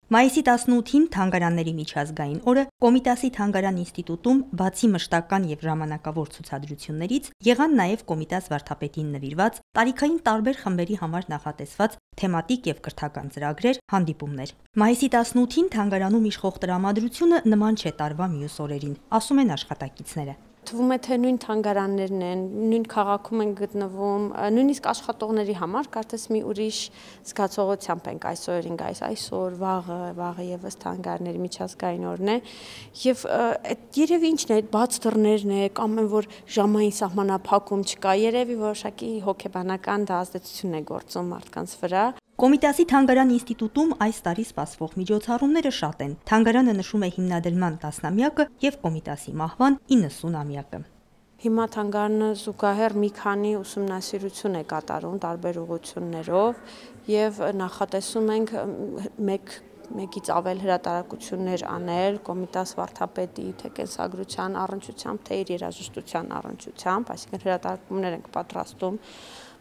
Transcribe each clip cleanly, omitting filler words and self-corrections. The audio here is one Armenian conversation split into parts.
Մայիսի 18-ին Թանգարանների միջազգային օրը Կոմիտասի Թանգարան ինստիտուտում բացի մշտական եւ ժամանակավոր ցուցադրություններից եղան նաեւ Կոմիտաս վարդապետին նվիրված տարիքային տարբեր խմբերի համար նախատեսված թեմատիկ եւ կրթական ծրագրեր, հանդիպումներ։ Մայիսի 18-ին Թանգարանում իշխող տրամադրությունը նման չէ տարվա մյուս օրերին, ասում են աշխատակիցները։ Թվում է, թե նույն թանգարաններն են, նույն քաղաքում են գտնվում, նույնիսկ աշխատողների համար կարծես մի ուրիշ զգացողությամբ ենք այսօրին գայս, այսօր, վաղը եւս թանգարանների միջազգային օրն է, եւ երևի ինչն է, բաց դռներն է, կամ որ ժամային սահմանափակում չկա, երևի որոշակի հոգեբանական դա ազդեցություն է գործում մարդկանց վրա։ Կոմիտասի Թանգարան ինստիտուտում այս տարի սպասվող միջոցառումները շատ են։ Թանգարանը նշում է հիմնադրման 10-ամյակը եւ Կոմիտասի մահվան 90-ամյակը։ Հիմա թանգարանը զուգահեռ մի քանի ուսումնասիրություն է կատարում տարբեր ուղղություններով եւ նախատեսում ենք մեկից ավել հրատարակություններ անել Կոմիտաս վարդապետի թե կենսագրության առնչությամբ, թե իր երաժշտության առնչությամբ, այսինքն հրատարակումներ ենք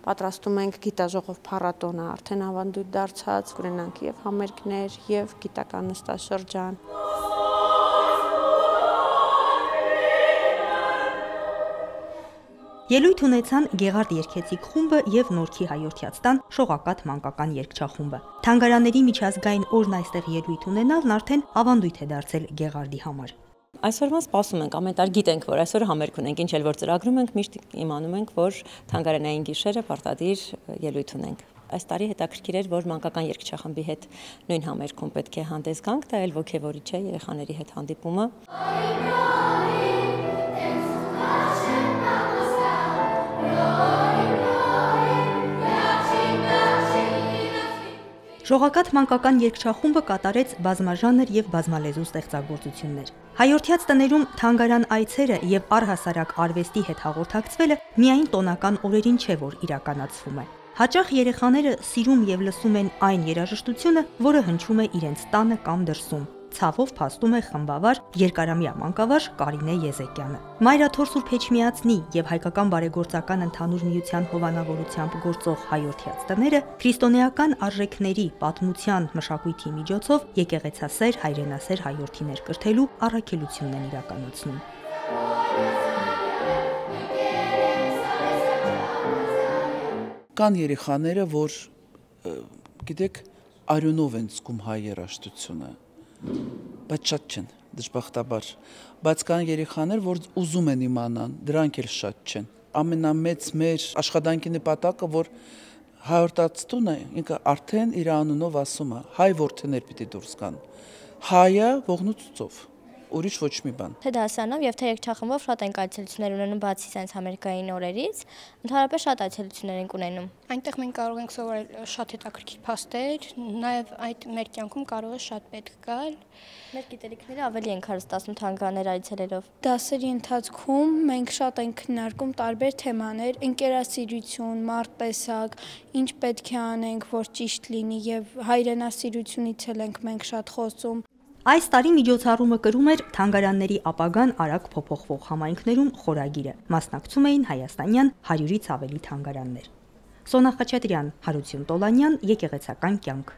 պատրաստում ենք գիտաժողով փառատոնը արդեն ավանդույթ դարձած, կունենանք եւ համերգներ եւ գիտական նստաշրջան։ Ելույթ ունեցան Գեղարդ երգեցիկ խումբը եւ Նորքի հայորդյաց տան շողակաթ մանկական երգչախումբը։ Թանգարանների միջազգային օրն այստեղ ելույթ ունենալն արդեն ավանդույթ է դարձել Գեղարդի համար։ Այսօրվան սպասում ենք, ամեն տարի գիտենք, որ այսօր համերգ ունենք, ինչ էլ որ ծրագրում ենք, միշտ իմանում ենք, որ թանգարանային գիշերը պարտադիր ելույթ ունենք։ Այս տարի հետաքրքիր էր, որ մանկական երգչախմբի հետ նույն համերգում պետք է հանդես գանք, դա էլ ոգևորիչ է երեխաների հետ հանդիպումը։ Շողակաթ մանկական երգչախումբը կատարեց բազմաժանր եւ բազմալեզու ստեղծագործություններ։ Հայորդյաց տներում թանգարան այցերը եւ առհասարակ արվեստի հետ հաղորդակցվելը միայն տոնական օրերին չէ, որ իրականացվում է։ Հաճախ երեխաները սիրում եւ լսում են այն երաժշտությունը, որը հնչում է իրենց տանը կամ դրսում։ Ցավով փաստում է խմբավար երկարամյա մանկավար Կարինե Եզեկյանը։ Մայրաթոր Սուրբ Էջմիածնի եւ հայկական բարեգործական ընդհանուր միության հովանավորությամբ գործող հայորդյաց տները քրիստոնեական արժեքների, պատմության, մշակույթի միջոցով եկեղեցասեր, հայրենասեր հայորդիներ կրթելու առաքելությունն են իրականացնում։ Կան երեխաները, որ գիտեք, արյունով են զգում հայ երաժշտությունը, բայց շատ չեն, դժբախտաբար, բայց կան երեխաներ, որ ուզում են իմանան, դրանք էլ շատ չեն։ Ամենամեծ մեր աշխատանքի նպատակը, որ հայորդաց տունը ինքը արդեն իր անունով ասում է, հայ որդիներ պիտի դուրս գան, հայը ողնուծով, ուրիշ ոչ մի բան։ Թե դասարանով եւ թե երգչախմբով շատ են այցելություններ ունենում բացի sense ամերիկային օրերից, ընդհանրապես շատ այցելություններ են ունենում։ Այնտեղ մենք կարող ենք սովորել շատ հետաքրքիր փաստեր, նաեւ այդ մեր կյանքում կարող է շատ պետք գալ։ Մեր գիտելիքները ավելի են հարստացնում թանգարաններ այցելելով։ Դասերի ընթացքում մենք շատ ենք քննարկում տարբեր թեմաներ, ընկերասիրություն, մարզպեսակ, ինչ պետք է անենք, որ ճիշտ լինի եւ հայրենասիրությունից էլ ենք մենք շատ խոսում։ Այս տարի միջոցառումը կրում էր թանգարանների ապագան արագ փոփոխվող համայնքներում խորագիրը։ Մասնակցում էին հայաստանյան 100-ից ավելի թանգարաններ։ Սոնա Խաչատրյան, Հարություն Տոլանյան, Եկեղեցական կյանք։